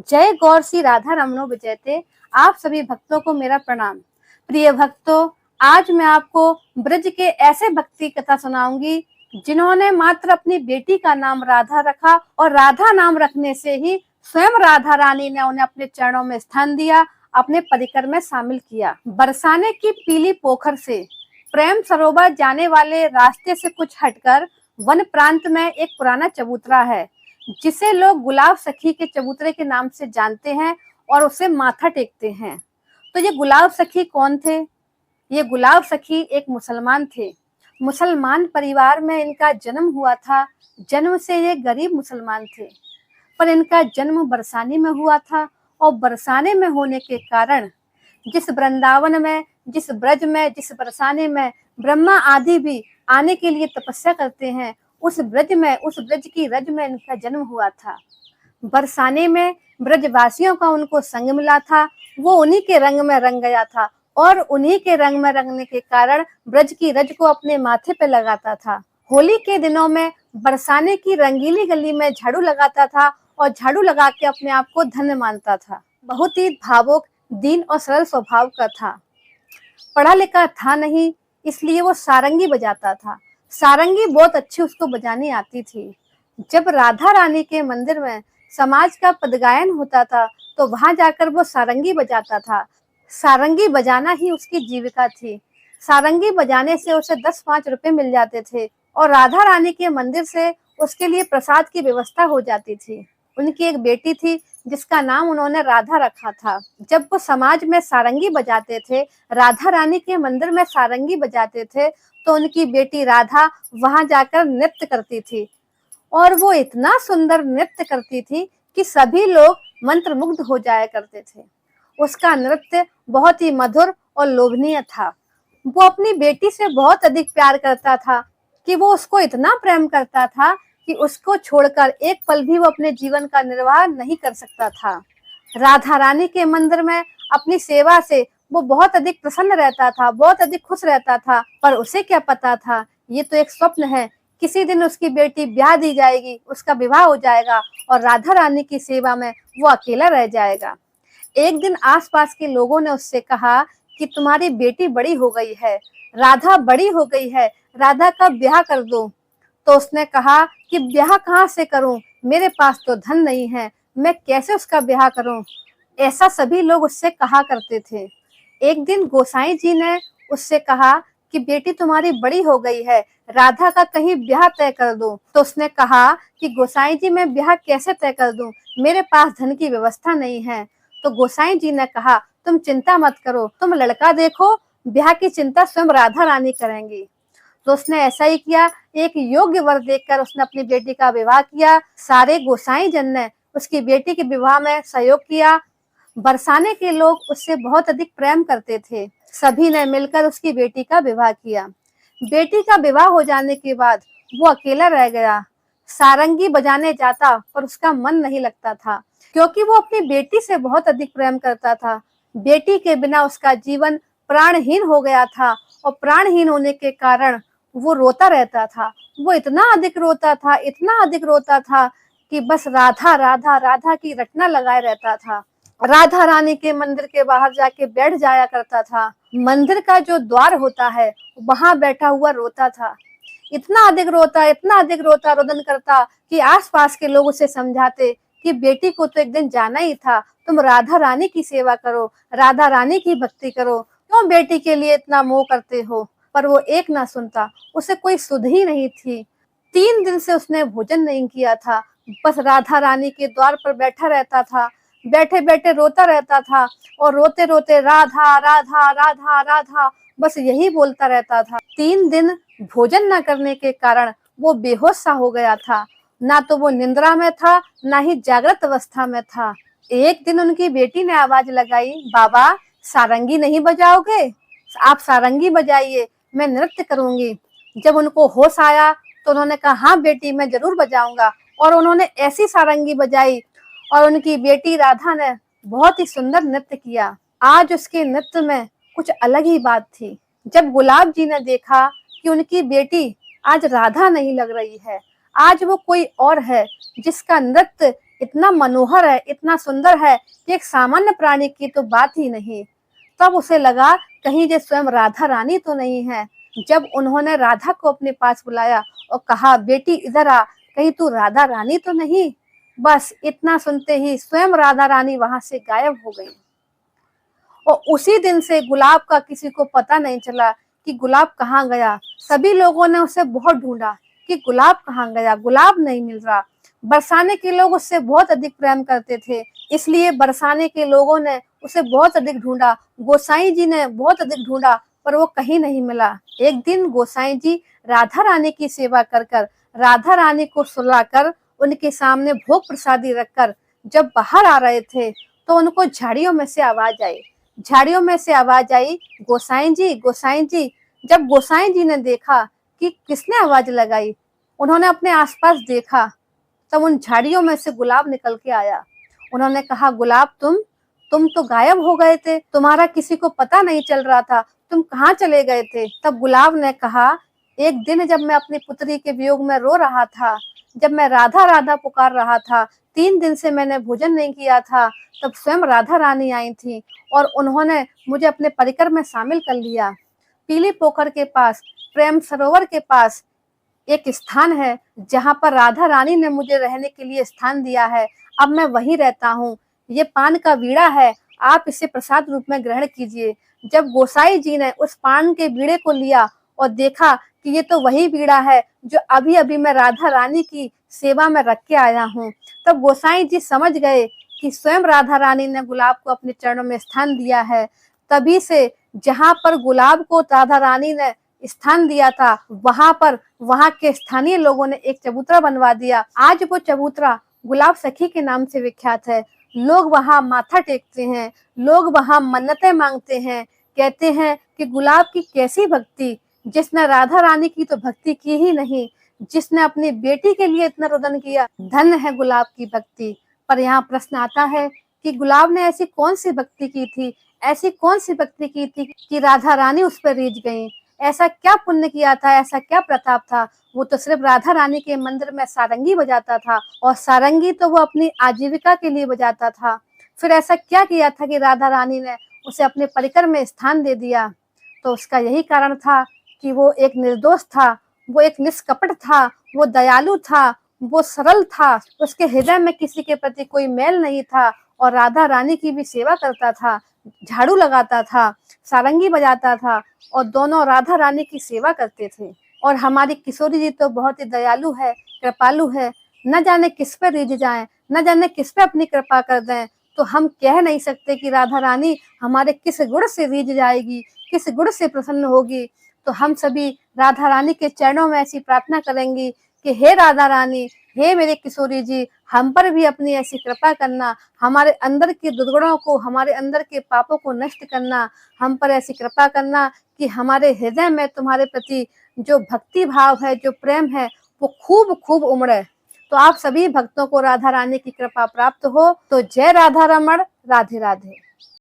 जय गौर श्री राधा रमणो विजयते। आप सभी भक्तों को मेरा प्रणाम। प्रिय भक्तों, आज मैं आपको ब्रज के ऐसे भक्ति कथा सुनाऊंगी जिन्होंने मात्र अपनी बेटी का नाम राधा रखा और राधा नाम रखने से ही स्वयं राधा रानी ने उन्हें अपने चरणों में स्थान दिया, अपने परिकर में शामिल किया। बरसाने की पीली पोखर से प्रेम सरोवर जाने वाले रास्ते से कुछ हटकर वन प्रांत में एक पुराना चबूतरा है, जिसे लोग गुलाब सखी के चबूतरे के नाम से जानते हैं और उसे माथा टेकते हैं। तो ये गुलाब सखी कौन थे? ये गुलाब सखी एक मुसलमान थे। मुसलमान परिवार में इनका जन्म हुआ था। जन्म से ये गरीब मुसलमान थे, पर इनका जन्म बरसाने में हुआ था और बरसाने में होने के कारण जिस वृंदावन में, जिस ब्रज में, जिस बरसाने में ब्रह्मा आदि भी आने के लिए तपस्या करते हैं, उस ब्रज में, उस ब्रज की रज में इनका जन्म हुआ था। बरसाने में ब्रजवासियों का उनको संग मिला था। वो उन्हीं के रंग में रंग गया था और उन्हीं के रंग में रंगने के कारण ब्रज की रज को अपने माथे पे लगाता था। होली के दिनों में बरसाने की रंगीली गली में झाड़ू लगाता था और झाड़ू लगा के अपने आप को धन्य मानता था। बहुत ही भावुक, दीन और सरल स्वभाव का था। पढ़ा लिखा था नहीं, इसलिए वो सारंगी बजाता था। सारंगी बहुत अच्छी उसको बजानी आती थी। जब राधा रानी के मंदिर में समाज का पदगायन होता था तो वहां जाकर वो सारंगी बजाता था। सारंगी बजाना ही उसकी जीविका थी। सारंगी बजाने से उसे 10-5 रुपए मिल जाते थे और राधा रानी के मंदिर से उसके लिए प्रसाद की व्यवस्था हो जाती थी। उनकी एक बेटी थी जिसका नाम उन्होंने राधा रखा था। जब वो समाज में सारंगी बजाते थे, राधा रानी के मंदिर में सारंगी बजाते थे, तो उनकी बेटी राधा वहां जाकर नृत्य करती थी और वो इतना सुंदर नृत्य करती थी कि सभी लोग मंत्रमुग्ध हो जाया करते थे। उसका नृत्य बहुत ही मधुर और लोभनीय था। वो अपनी बेटी से बहुत अधिक प्यार करता था कि वो उसको इतना प्रेम करता था कि उसको छोड़कर एक पल भी वो अपने जीवन का निर्वाह नहीं कर सकता था। राधा रानी के मंदिर में अपनी सेवा से वो बहुत अधिक प्रसन्न रहता था, बहुत अधिक खुश रहता था, पर उसे क्या पता था ये तो एक स्वप्न है। किसी दिन उसकी बेटी ब्याह दी जाएगी, उसका विवाह हो जाएगा और राधा रानी की सेवा में वो अकेला रह जाएगा। एक दिन आसपास के लोगों ने उससे कहा कि तुम्हारी बेटी बड़ी हो गई है, राधा बड़ी हो गई है, राधा का ब्याह कर दो। तो उसने कहा कि ब्याह कहाँ से करूं, मेरे पास तो धन नहीं है, मैं कैसे उसका ब्याह करूं। ऐसा सभी लोग उससे कहा करते थे। एक दिन गोसाई जी ने उससे कहा कि बेटी तुम्हारी बड़ी हो गई है, राधा का कहीं ब्याह तय कर दो। तो उसने कहा कि गोसाई जी मैं ब्याह कैसे तय कर दूं, मेरे पास धन की व्यवस्था नहीं है। तो गोसाई जी ने कहा तुम चिंता मत करो, तुम लड़का देखो, ब्याह की चिंता स्वयं राधा रानी करेंगी। तो उसने ऐसा ही किया। एक योग्य वर देखकर उसने अपनी बेटी का विवाह किया। सारे गोसाई जन ने उसकी बेटी के विवाह में सहयोग किया। बरसाने के लोग उससे बहुत अधिक प्रेम करते थे। सभी ने मिलकर उसकी बेटी का विवाह किया। बेटी का विवाह हो जाने के बाद वो अकेला रह गया। सारंगी बजाने जाता पर उसका मन नहीं लगता था, क्योंकि वो अपनी बेटी से बहुत अधिक प्रेम करता था। बेटी के बिना उसका जीवन प्राणहीन हो गया था और प्राणहीन होने के कारण वो रोता रहता था। वो इतना अधिक रोता था, इतना अधिक रोता था कि बस राधा राधा राधा की रटना लगाए रहता था। राधा रानी के मंदिर के बाहर जाके बैठ जाया करता था। मंदिर का जो द्वार होता है वहां बैठा हुआ रोता था। इतना अधिक रोता, इतना अधिक रोता, रोदन करता कि आसपास के लोग उसे समझाते कि बेटी को तो एक दिन जाना ही था, तुम राधा रानी की सेवा करो, राधा रानी की भक्ति करो, क्यों बेटी के लिए इतना मोह करते हो। पर वो एक ना सुनता, उसे कोई सुध ही नहीं थी। 3 दिन से उसने भोजन नहीं किया था, बस राधा रानी के द्वार पर बैठा रहता था। बैठे बैठे रोता रहता था और रोते रोते राधा राधा राधा राधा बस यही बोलता रहता था। 3 दिन भोजन न करने के कारण वो बेहोश सा हो गया था। ना तो वो निंद्रा में था, ना ही जागृत अवस्था में था। एक दिन उनकी बेटी ने आवाज लगाई, बाबा सारंगी नहीं बजाओगे? आप सारंगी बजाइए, मैं नृत्य करूंगी। जब उनको होश आया तो उन्होंने कहा हाँ बेटी, मैं जरूर बजाऊंगा। और उन्होंने ऐसी सारंगी बजाई और उनकी बेटी राधा ने बहुत ही सुंदर नृत्य किया। आज उसके नृत्य में कुछ अलग ही बात थी। जब गुलाब जी ने देखा कि उनकी बेटी आज राधा नहीं लग रही है, आज वो कोई और है जिसका नृत्य इतना मनोहर है, इतना सुंदर है कि एक सामान्य प्राणी की तो बात ही नहीं। तब उसे लगा कहीं ये स्वयं राधा रानी तो नहीं है। जब उन्होंने राधा को अपने पास बुलाया और कहा, बेटी इधर आ, कहीं तू राधा रानी तो नहीं। बस इतना सुनते ही स्वयं राधा रानी वहां से गायब हो गई। और उसी दिन से गुलाब का किसी को पता नहीं चला कि गुलाब कहाँ गया। सभी लोगों ने उसे बहुत ढूंढा कि गुलाब कहाँ गया, गुलाब नहीं मिल रहा। बरसाने के लोग उससे बहुत अधिक प्रेम करते थे, इसलिए बरसाने के लोगों ने उसे बहुत अधिक ढूंढा। गोसाई जी ने बहुत अधिक ढूंढा, पर वो कहीं नहीं मिला। एक दिन गोसाई जी राधा रानी की सेवा कर कर, राधा रानी को सुलाकर, उनके सामने भोग प्रसादी रखकर जब बाहर आ रहे थे तो उनको झाड़ियों में से आवाज आई। झाड़ियों में से आवाज आई, गोसाई जी, गोसाई जी। जब गोसाई जी ने देखा कि किसने आवाज लगाई, उन्होंने अपने आसपास देखा, तब उन झाड़ियों में से गुलाब निकल के आया। उन्होंने कहा, गुलाब तुम तो गायब हो गए थे, तुम्हारा किसी को पता नहीं चल रहा था, तुम कहाँ चले गए थे। तब गुलाब ने कहा, एक दिन जब मैं अपनी पुत्री के वियोग में रो रहा था, जब मैं राधा राधा पुकार रहा था, 3 दिन से मैंने भोजन नहीं किया था, तब स्वयं राधा रानी आई थी और उन्होंने मुझे अपने परिकर में शामिल कर लिया। पीली पोखर के पास, प्रेम सरोवर के पास एक स्थान है जहाँ पर राधा रानी ने मुझे रहने के लिए स्थान दिया है। अब मैं वहीं रहता हूँ। ये पान का बीड़ा है, आप इसे प्रसाद रूप में ग्रहण कीजिए। जब गोसाई जी ने उस पान के बीड़े को लिया और देखा कि ये तो वही बीड़ा है जो अभी अभी मैं राधा रानी की सेवा में रख के आया हूँ, तब गोसाई जी समझ गए कि स्वयं राधा रानी ने गुलाब को अपने चरणों में स्थान दिया है। तभी से जहाँ पर गुलाब को राधा रानी ने स्थान दिया था, वहां पर वहां के स्थानीय लोगों ने एक चबूतरा बनवा दिया। आज वो चबूतरा गुलाब सखी के नाम से विख्यात है। लोग वहां माथा टेकते हैं, लोग वहां मन्नतें मांगते हैं, कहते हैं कि गुलाब की कैसी भक्ति, जिसने राधा रानी की तो भक्ति की ही नहीं, जिसने अपनी बेटी के लिए इतना रुदन किया, धन्य है गुलाब की भक्ति। पर यहाँ प्रश्न आता है कि गुलाब ने ऐसी कौन सी भक्ति की थी, ऐसी कौन सी भक्ति की थी कि राधा रानी उस पर रीझ गई। ऐसा क्या पुण्य किया था, ऐसा क्या प्रताप था। वो तो सिर्फ राधा रानी के मंदिर में सारंगी बजाता था, और सारंगी तो वो अपनी आजीविका के लिए बजाता था। फिर ऐसा क्या किया था कि राधा रानी ने उसे अपने परिकर में स्थान दे दिया। तो उसका यही कारण था कि वो एक निर्दोष था, वो एक निष्कपट था, वो दयालु था, वो सरल था, उसके हृदय में किसी के प्रति कोई मैल नहीं था, और राधा रानी की भी सेवा करता था, झाड़ू लगाता था, सारंगी बजाता था, और दोनों राधा रानी की सेवा करते थे। और हमारी किशोरी जी तो बहुत ही दयालु है, कृपालु है, न जाने किस पे रीझ जाएं, न जाने किस पे अपनी कृपा कर दें। तो हम कह नहीं सकते कि राधा रानी हमारे किस गुण से रीझ जाएगी, किस गुण से प्रसन्न होगी। तो हम सभी राधा रानी के चरणों में ऐसी प्रार्थना करेंगी कि हे राधा रानी, हे मेरे किशोरी जी, हम पर भी अपनी ऐसी कृपा करना, हमारे अंदर के दुर्गुणों को, हमारे अंदर के पापों को नष्ट करना, हम पर ऐसी कृपा करना कि हमारे हृदय में तुम्हारे प्रति जो भक्ति भाव है, जो प्रेम है, वो खूब खूब उमड़े। तो आप सभी भक्तों को राधा रानी की कृपा प्राप्त हो। तो जय राधा रमण, राधे राधे।